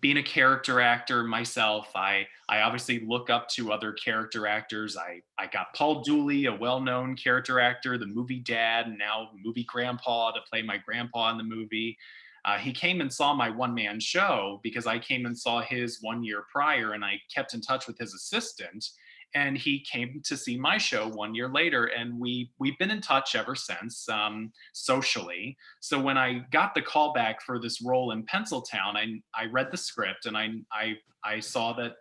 being a character actor myself, I obviously look up to other character actors. I got Paul Dooley, a well-known character actor, the movie dad, and now movie grandpa, to play my grandpa in the movie. He came and saw my one-man show because I came and saw his 1 year prior, and I kept in touch with his assistant. And he came to see my show 1 year later, and we've been in touch ever since, socially. So when I got the call back for this role in Penciltown, I read the script, and I saw that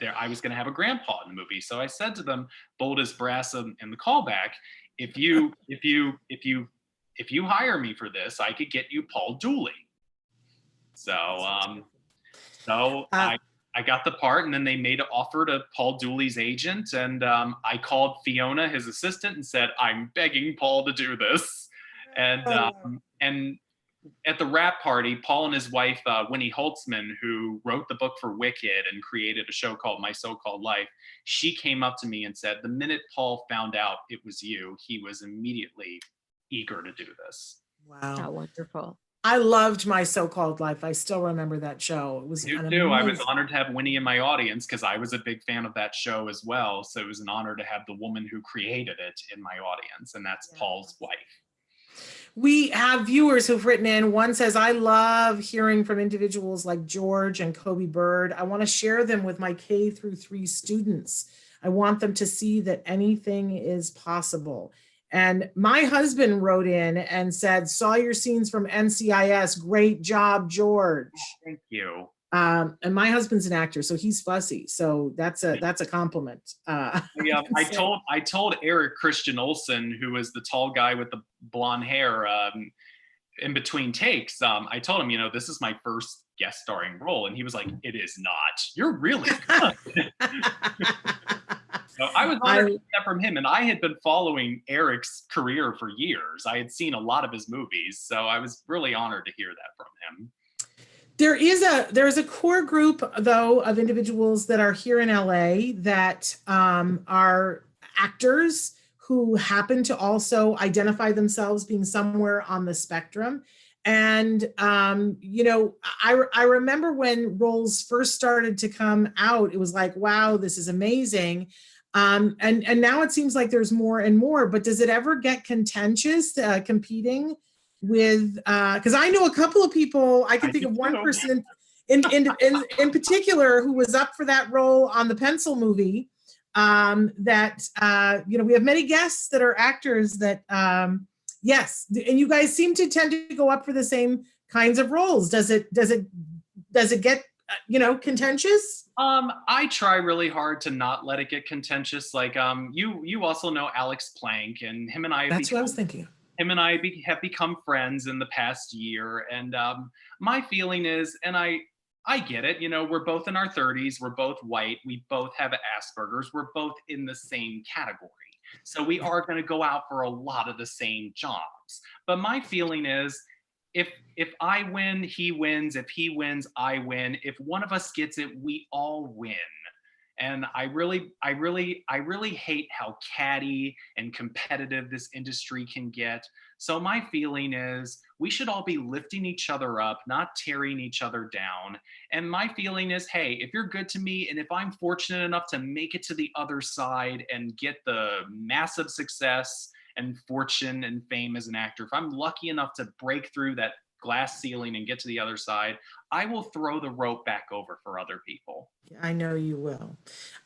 there I was going to have a grandpa in the movie. So I said to them, bold as brass in the callback, if you hire me for this, I could get you Paul Dooley. So so Uh, I got the part, and then they made an offer to Paul Dooley's agent, and I called Fiona, his assistant, and said, "I'm begging Paul to do this." And at the wrap party, Paul and his wife, Winnie Holtzman, who wrote the book for Wicked and created a show called My So-Called Life, she came up to me and said, the minute Paul found out it was you, he was immediately eager to do this. wow. How wonderful. I loved My So-Called Life. I still remember that show. It was You an too. I was amazing. honored to have Winnie in my audience because I was a big fan of that show as well. So it was an honor to have the woman who created it in my audience, and that's Yeah. Paul's wife. We have viewers who've written in. One says, I love hearing from individuals like George and Kobe Bird. I want to share them with my K-3 students. I want them to see that anything is possible. And my husband wrote in and said, saw your scenes from NCIS. Great job, George. Thank you. And my husband's an actor, so he's fussy. So that's a compliment. Yeah, I told Eric Christian Olsen, who is the tall guy with the blonde hair, in between takes. I told him, this is my first guest starring role, and he was like, "It is not. You're really good." So I was honored to get that from him, and I had been following Eric's career for years. I had seen a lot of his movies, so I was really honored to hear that from him. There is a core group, though, of individuals that are here in LA that are actors who happen to also identify themselves being somewhere on the spectrum. And I remember when roles first started to come out, it was like, wow, this is amazing. And now it seems like there's more and more. But does it ever get contentious competing with, because I know a couple of people, I can think of one person in particular who was up for that role on the Pencil movie. We have many guests that are actors that, yes, and you guys seem to tend to go up for the same kinds of roles. Does it get contentious? I try really hard to not let it get contentious. Like you also know Alex Plank, and him and I. That's what I was thinking. Him and I have become friends in the past year, and my feeling is, and I get it. We're both in our 30s. We're both white. We both have Asperger's. We're both in the same category. So we are going to go out for a lot of the same jobs. But my feeling is, if I win, he wins. If he wins, I win. If one of us gets it, we all win. And I really hate how catty and competitive this industry can get. So my feeling is we should all be lifting each other up, not tearing each other down. And my feeling is, hey, if you're good to me, and if I'm fortunate enough to make it to the other side and get the massive success and fortune and fame as an actor, if I'm lucky enough to break through that glass ceiling and get to the other side, I will throw the rope back over for other people. I know you will.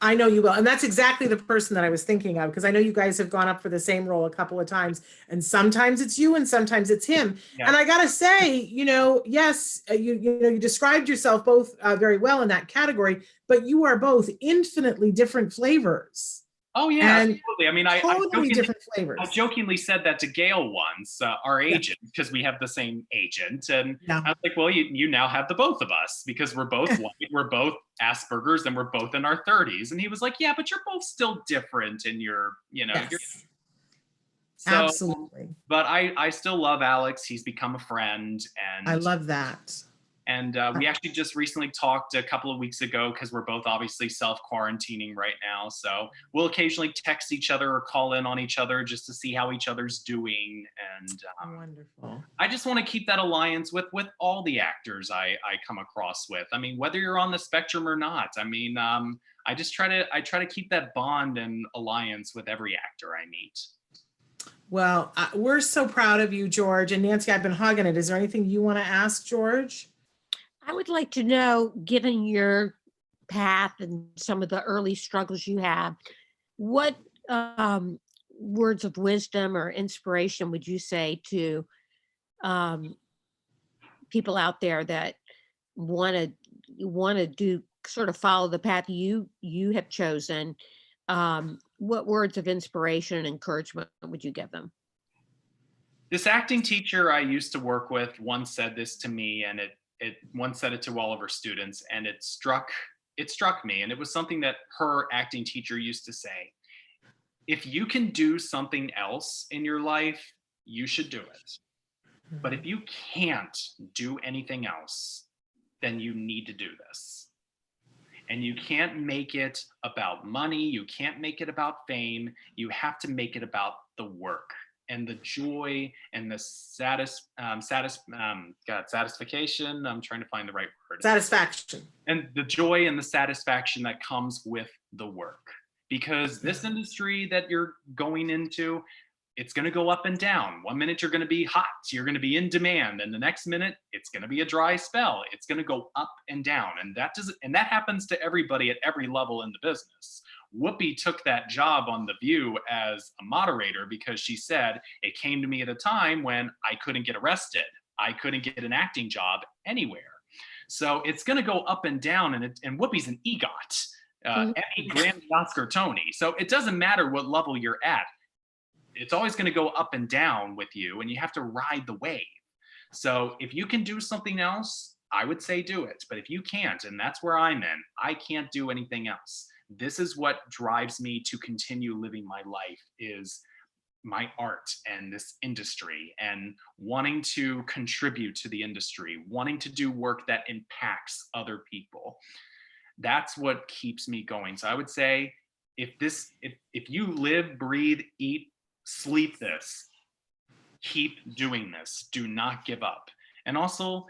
I know you will. And that's exactly the person that I was thinking of, because I know you guys have gone up for the same role a couple of times, and sometimes it's you and sometimes it's him. Yeah. And I got to say, yes, you described yourself both very well in that category, but you are both infinitely different flavors. Oh yeah, And absolutely. I mean, totally different flavors. I jokingly said that to Gail once, our agent, because we have the same agent, and Yeah. I was like, "Well, you now have the both of us because we're both white, we're both Asperger's, and we're both in our 30s." And he was like, "Yeah, but you're both still different in your, Yes. So, absolutely. But I still love Alex. He's become a friend, and I love that. And we actually just recently talked a couple of weeks ago because we're both obviously self-quarantining right now. So we'll occasionally text each other or call in on each other just to see how each other's doing. And wonderful. I just want to keep that alliance with all the actors I come across with. I mean, whether you're on the spectrum or not. I mean, I try to keep that bond and alliance with every actor I meet. Well, we're so proud of you, George. And Nancy, I've been hugging it. Is there anything you want to ask George? I would like to know, given your path and some of the early struggles you have, what words of wisdom or inspiration would you say to people out there that want to do sort of follow the path you have chosen? What words of inspiration and encouragement would you give them? This acting teacher I used to work with once said this to me, and it once said it to all of her students, and it struck me. And it was something that her acting teacher used to say: if you can do something else in your life, you should do it. But if you can't do anything else, then you need to do this. And you can't make it about money. You can't make it about fame. You have to make it about the work and the joy and the satisfaction. I'm trying to find the right word. Satisfaction. And the joy and the satisfaction that comes with the work. Because this industry that you're going into, it's going to go up and down. One minute you're going to be hot, you're going to be in demand, and the next minute it's going to be a dry spell. It's going to go up and down, and that happens to everybody at every level in the business. Whoopi took that job on The View as a moderator because she said, it came to me at a time when I couldn't get arrested. I couldn't get an acting job anywhere. So it's going to go up and down, and Whoopi's an EGOT, Emmy, Grammy, Oscar, Tony. So it doesn't matter what level you're at. It's always going to go up and down with you, and you have to ride the wave. So if you can do something else, I would say do it. But if you can't, and that's where I'm in, I can't do anything else. This is what drives me to continue living my life, is my art and this industry, and wanting to contribute to the industry, wanting to do work that impacts other people. That's what keeps me going. So I would say, if you live, breathe, eat, sleep this, keep doing this. Do not give up. And also,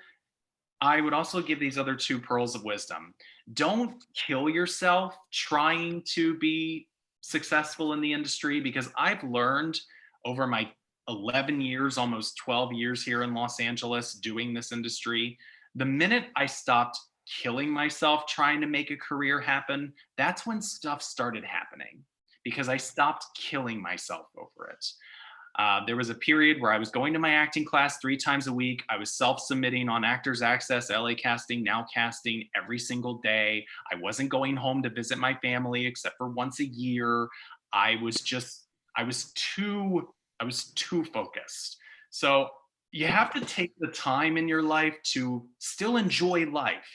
I would also give these other two pearls of wisdom. Don't kill yourself trying to be successful in the industry, because I've learned over my 11 years, almost 12 years here in Los Angeles doing this industry, the minute I stopped killing myself trying to make a career happen, that's when stuff started happening, because I stopped killing myself over it. There was a period where I was going to my acting class 3 times a week. I was self-submitting on Actors Access, LA Casting, Now Casting every single day. I wasn't going home to visit my family except for once a year. I was too focused. So you have to take the time in your life to still enjoy life.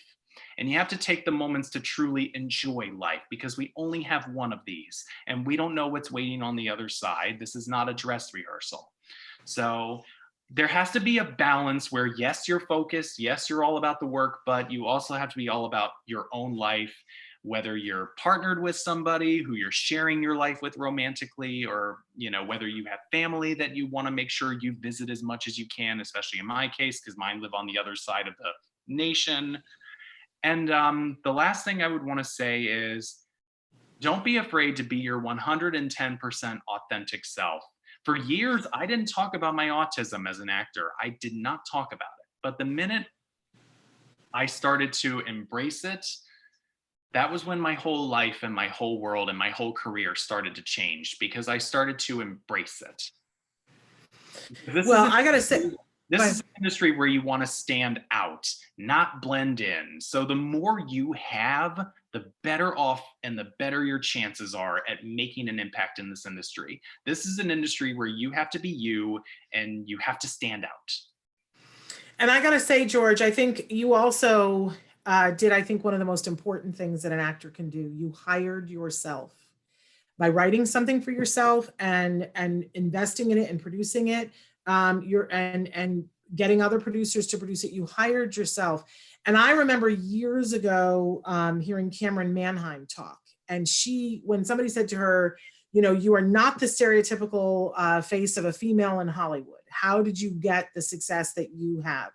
And you have to take the moments to truly enjoy life, because we only have one of these, and we don't know what's waiting on the other side. This is not a dress rehearsal. So there has to be a balance where, yes, you're focused, yes, you're all about the work, but you also have to be all about your own life, whether you're partnered with somebody who you're sharing your life with romantically, or, you know, whether you have family that you want to make sure you visit as much as you can, especially in my case, because mine live on the other side of the nation. And the last thing I would want to say is, don't be afraid to be your 110% authentic self. For years, I didn't talk about my autism as an actor. I did not talk about it. But the minute I started to embrace it, that was when my whole life and my whole world and my whole career started to change, because I started to embrace it. Well, I gotta say, this is an industry where you want to stand out, not blend in. So the more you have, the better off and the better your chances are at making an impact in this industry. This is an industry where you have to be you and you have to stand out. And I gotta say, George, I think you also did, I think, one of the most important things that an actor can do. You hired yourself by writing something for yourself and investing in it and producing it. And getting other producers to produce it. You hired yourself. And I remember years ago hearing Cameron Manheim talk. And when somebody said to her, you know, you are not the stereotypical face of a female in Hollywood. How did you get the success that you have?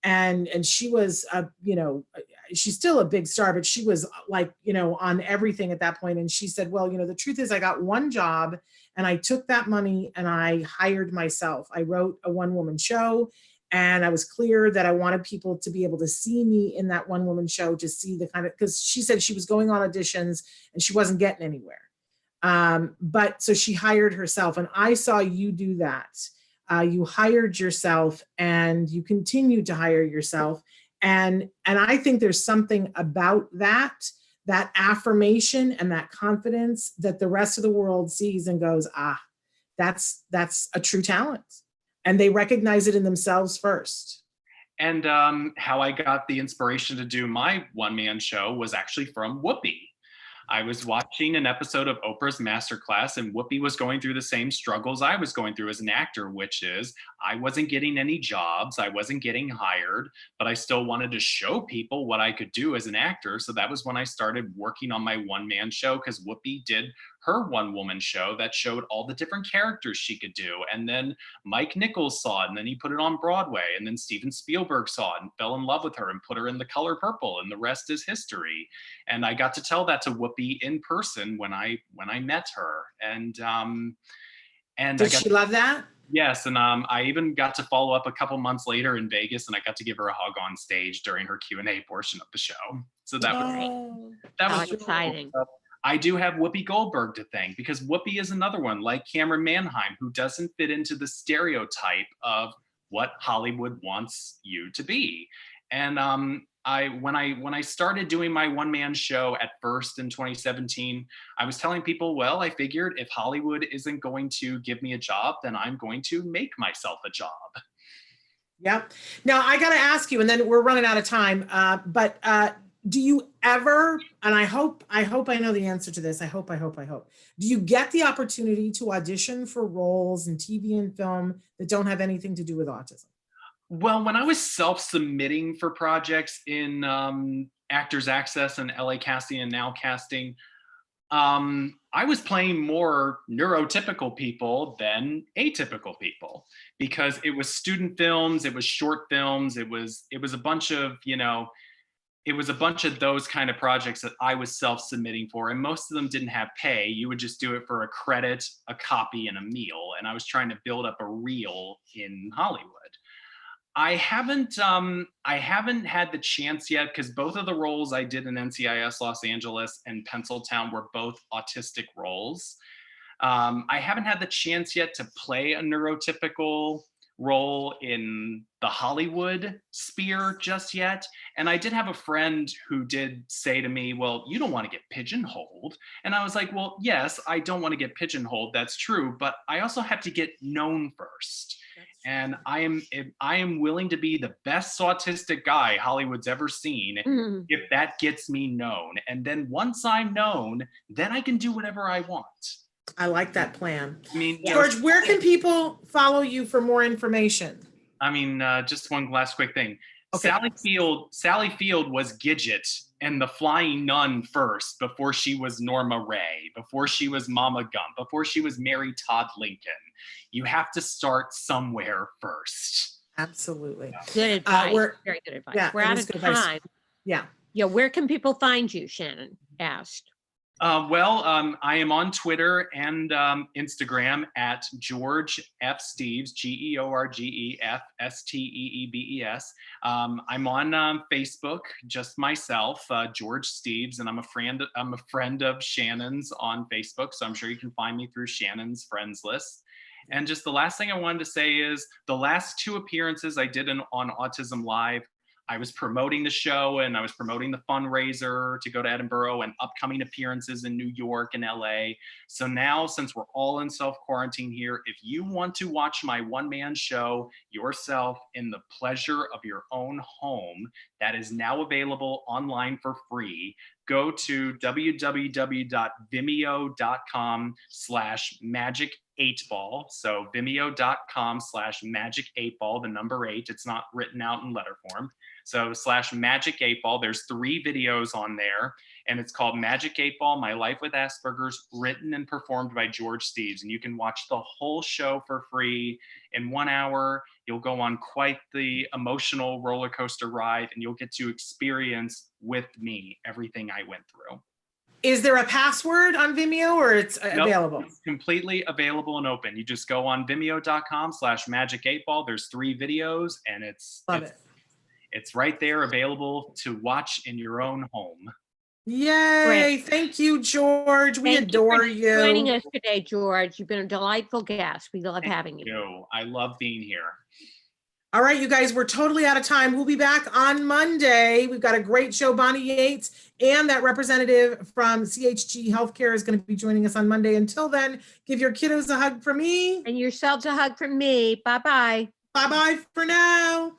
And she was, you know, she's still a big star, but she was like, you know, on everything at that point. And she said, well, you know, the truth is I got one job and I took that money and I hired myself. I wrote a one-woman show and I was clear that I wanted people to be able to see me in that one-woman show, to see the kind of, because she said she was going on auditions and she wasn't getting anywhere. But so she hired herself, and I saw you do that. You hired yourself and you continue to hire yourself. And I think there's something about that affirmation and that confidence that the rest of the world sees and goes, that's a true talent. And they recognize it in themselves first. And how I got the inspiration to do my one-man show was actually from Whoopi. I was watching an episode of Oprah's Masterclass, and Whoopi was going through the same struggles I was going through as an actor, which is I wasn't getting any jobs, I wasn't getting hired, but I still wanted to show people what I could do as an actor. So that was when I started working on my one-man show, because Whoopi did her one-woman show that showed all the different characters she could do. And then Mike Nichols saw it, and then he put it on Broadway, and then Steven Spielberg saw it and fell in love with her and put her in The Color Purple, and the rest is history. And I got to tell that to Whoopi in person when I met her. And did she love that? Yes, and I even got to follow up a couple months later in Vegas, and I got to give her a hug on stage during her Q&A portion of the show. So that was exciting. Cool. I do have Whoopi Goldberg to thank, because Whoopi is another one, like Cameron Manheim, who doesn't fit into the stereotype of what Hollywood wants you to be. And when I started doing my one-man show at first in 2017, I was telling people, well, I figured if Hollywood isn't going to give me a job, then I'm going to make myself a job. Yep. Now I got to ask you, and then we're running out of time, but do you ever, and I hope I know the answer to this, I hope, do you get the opportunity to audition for roles in TV and film that don't have anything to do with autism? Well, when I was self-submitting for projects in Actors Access and LA Casting and Now Casting, I was playing more neurotypical people than atypical people, because it was student films, it was short films, it was a bunch of, you know, it was a bunch of those kind of projects that I was self-submitting for, and most of them didn't have pay. You would just do it for a credit, a copy, and a meal. And I was trying to build up a reel in Hollywood. I haven't had the chance yet, because both of the roles I did in NCIS Los Angeles and Penciltown were both autistic roles. I haven't had the chance yet to play a neurotypical role in the Hollywood sphere just yet. And I did have a friend who did say to me, well, you don't want to get pigeonholed. And I was like, well, yes, I don't want to get pigeonholed. That's true. But I also have to get known first. And I am willing to be the best autistic guy Hollywood's ever seen if that gets me known. And then once I'm known, then I can do whatever I want. I like that plan. I mean, George, where can people follow you for more information? I mean, just one last quick thing. Okay. Sally Field was Gidget and the Flying Nun first, before she was Norma Ray, before she was Mama Gump, before she was Mary Todd Lincoln. You have to start somewhere first. Absolutely. Good advice. Very good advice. Yeah, We're out of time. Yeah. Yeah. Where can people find you, Shannon asked? I am on Twitter and Instagram at George F. Steeves, GeorgefSteebes. I'm on Facebook, just myself, George Steeves, and I'm a friend of Shannon's on Facebook, so I'm sure you can find me through Shannon's friends list. And just the last thing I wanted to say is the last 2 appearances I did on Autism Live, I was promoting the show and I was promoting the fundraiser to go to Edinburgh and upcoming appearances in New York and LA. So now, since we're all in self-quarantine here, if you want to watch my one-man show yourself in the pleasure of your own home, that is now available online for free. Go to www.vimeo.com/magic8ball. So vimeo.com/magic8ball, the number 8. It's not written out in letter form. So /magic8ball. There's 3 videos on there, and it's called Magic 8 Ball: My Life with Asperger's, written and performed by George Steeves. And you can watch the whole show for free in 1 hour. You'll go on quite the emotional roller coaster ride, and you'll get to experience with me everything I went through. Is there a password on Vimeo, or it's available? It's completely available and open. You just go on vimeo.com/magic8ball. There's 3 videos, and it's right there available to watch in your own home. Yay. Great. Thank you, George. We adore you. Joining us today, George. You've been a delightful guest. We love having you. I love being here. All right, you guys, we're totally out of time. We'll be back on Monday. We've got a great show. Bonnie Yates and that representative from CHG Healthcare is going to be joining us on Monday. Until then, give your kiddos a hug from me. And yourselves a hug from me. Bye-bye. Bye-bye for now.